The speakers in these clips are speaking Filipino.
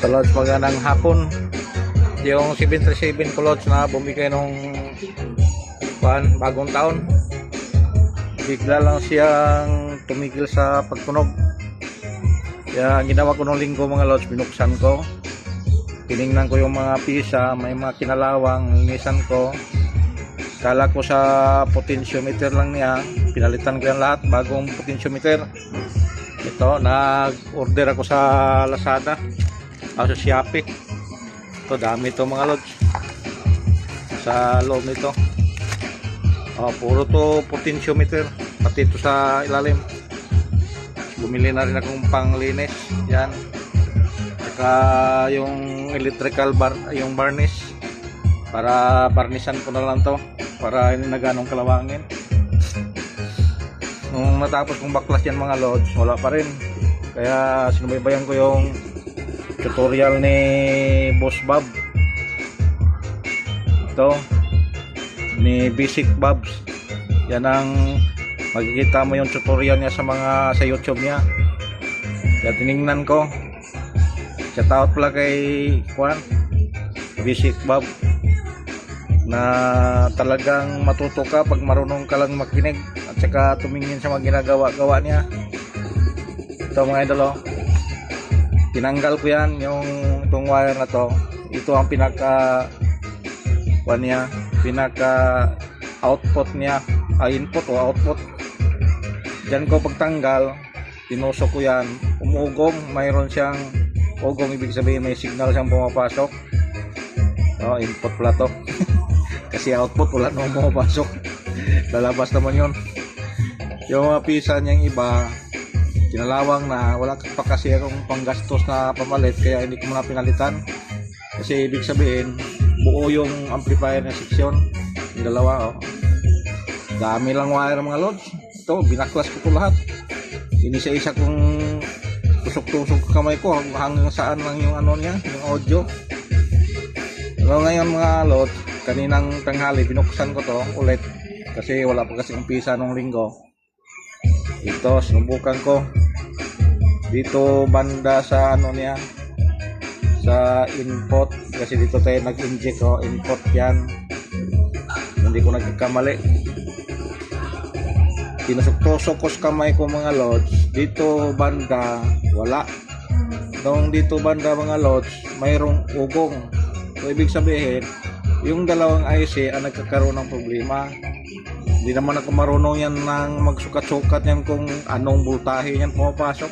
Sa Lods, magandang hapon. Yung 737 ko Lods na bumigay nung bagong taon, bigla lang siyang tumigil sa pagtunog. Kaya ang ginawa ko nung linggo mga Lods, binuksan ko, tinignan ko yung mga pisa, may mga kinalawang, linisan ko. Kala ko sa potentiometer lang niya, pinalitan ko yan lahat, bagong potentiometer. Ito, nag-order ako sa Lazada, sa Shopee. Ito, dami ito mga Lods sa loob nito. Puro to potentiometer, pati ito sa ilalim. Bumili na rin akong panglinis yan, saka yung electrical yung varnish, para varnishan ko na lang to para hindi na ganong kalawangin. Nung natapos kong baklas yan mga Lods, wala pa rin, kaya sinubaybayan ko yung tutorial ni Boss Bob, ito ni Basic Bobs. Yan ang makikita mo yung tutorial niya sa YouTube niya. Kaya tinignan ko, shout out pala kay Juan Basic Bob, na talagang matuto ka pag marunong ka lang makinig at saka tumingin sa mga ginagawa-gawa niya. Ito mga idol, tinanggal ko yan, itong wire na to. Ito ang pinaka output niya, input o output. Diyan ko pagtanggal, tinusok ko yan, umugong, mayroon siyang ugong, ibig sabihin may signal siyang pumapasok. Input pala to kasi output wala nang pumapasok, lalabas naman yun. Yung mga pisa niyang iba, kinalawang na, wala pa kasi akong panggastos na pamalit, kaya hindi ko muna pinalitan. Kasi ibig sabihin, buo yung amplifier na section, yung dalawa. Dami lang wire mga Lods. Ito, binaklas ko ito lahat. Inisa-isa kong tusok-tusok kamay ko hanggang saan lang yung niya, yung audio. Pero ngayon mga Lods, kaninang tanghali binuksan ko to ulit kasi wala pa kasi umpisa nung linggo. Ito, sinubukan ko dito banda sa niya, sa input, kasi dito tayo nag-inject input yan, hindi ko nagkamali. Tinusok-tusok ko sa kamay ko mga Lods, dito banda wala, nung dito banda mga Lods mayroong ugong. So ibig sabihin yung dalawang IC ang nagkakaroon ng problema. Hindi naman ako marunong yan ng magsukat-sukat yan kung anong voltahe yan pumapasok.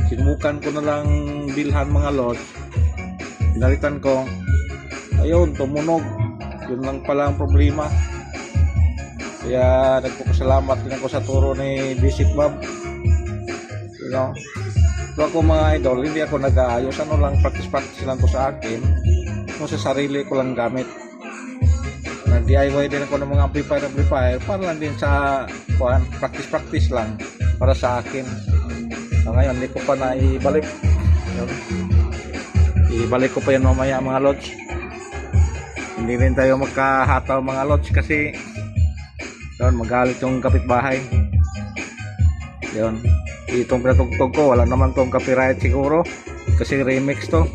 Sinubukan ko na lang bilhan mga Lods, pinalitan ko, ayun, tumunog. Yun lang pala ang problema. Kaya nagpapasalamat din ako sa turo ni Basic Bob. So ako mga idol, hindi ako nag-aayos, lang, practice lang ko sa akin, sa sarili ko lang gamit. Nag-DIY din ako ng mga amplifier para lang din sa practice lang para sa akin. So ngayon hindi ko pa na ibalik. Ibalik ko pa yan mamaya mga Lods. Hindi rin tayo magkahataw mga Lods kasi magalit yung kapitbahay. Yun, itong pinatugtog ko, wala naman tong copyright siguro kasi remix to.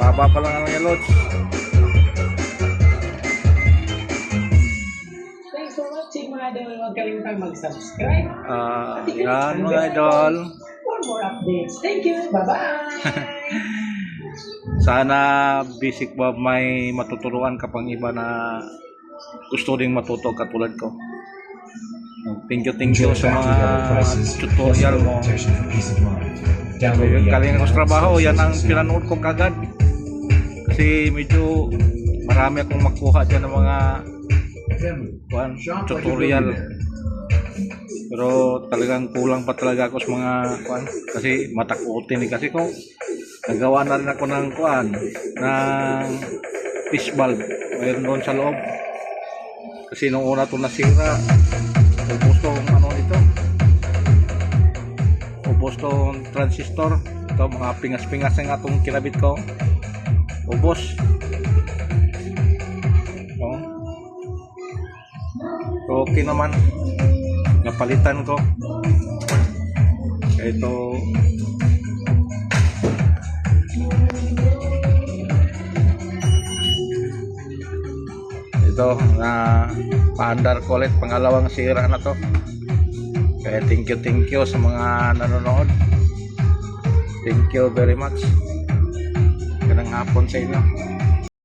Baba pa lang ang Lods. Thanks for watching mga idol. Huwag kalimutang mag-subscribe. Yan mga idol. For more updates. Thank you. Bye-bye. Sana Basic Bob may matuturuan ka pang iba na gusto ring matuto katulad ko. Thank you sa mga tutorial mo. Kaling ako sa trabaho, yan ang pinanood ko kagad. Kasi medyo marami akong makuha dyan ng mga tutorial. Pero talagang kulang pa talaga ako sa mga kasi matakutin kasi ko. Nagawa na rin ako ng ng fish valve. Mayroon doon sa loob. Kasi nung una ito nasira, ubos tong ito. Ubos tong transistor. Ito mga pingas-pingas ng atong kinabit ko. Ubos. Okay naman. Napalitan ko. Ito. Ito na paandar ko ulit. Pangalawang sira na to. Kaya thank you sa mga nanonood. Thank you very much. Ganang hapon sa inyo.